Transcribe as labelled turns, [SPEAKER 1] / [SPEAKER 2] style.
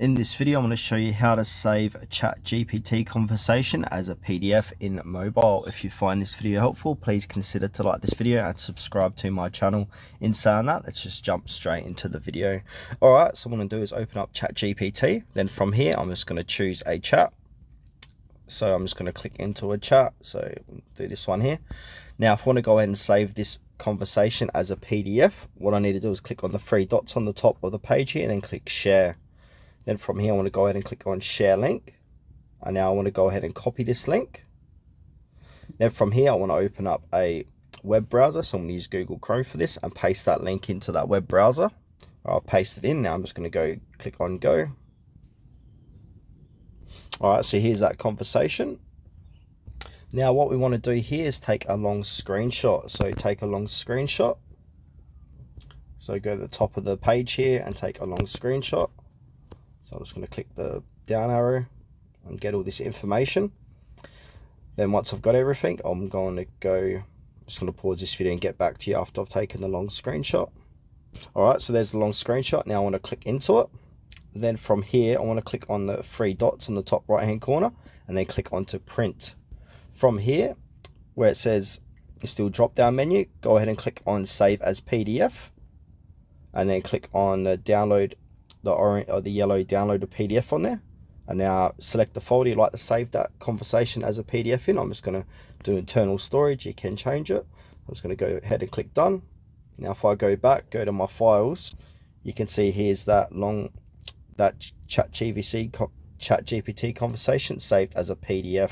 [SPEAKER 1] In this video, I'm going to show you how to save a ChatGPT conversation as a PDF in mobile. If you find this video helpful, please consider to like this video and subscribe to my channel. In saying that, let's just jump straight into the video. All right, so what I'm going to do is open up ChatGPT. Then from here, I'm just going to choose a chat. So I'm just going to click into a chat. So do this one here. Now, if I want to go ahead and save this conversation as a PDF, what I need to do is click on the three dots on the top of the page here and then click share. Then from here, I want to go ahead and click on share link. And now I want to go ahead and copy this link. Then from here, I want to open up a web browser. So I'm going to use Google Chrome for this and paste that link into that web browser. I'll paste it in. Now I'm just going to go click on go. All right, so here's that conversation. Now what we want to do here is take a long screenshot. So take a long screenshot. So go to the top of the page here and take a long screenshot. So I'm just going to click the down arrow and get all this information. Then once I've got everything, I'm just going to pause this video and get back to you after I've taken the long screenshot. All right, so there's the long screenshot. Now I want to click into it. Then from here, I want to click on the three dots on the top right hand corner and then click onto print. From here, where it says still drop down menu, go ahead and click on save as PDF and then click on the download the orange or the yellow download a PDF on there. And now select the folder you'd like to save that conversation as a PDF in. I'm just going to do internal storage. You can change it. I'm just going to go ahead and click done. Now if I go back, go to my files, you can see here's that ChatGPT conversation saved as a PDF.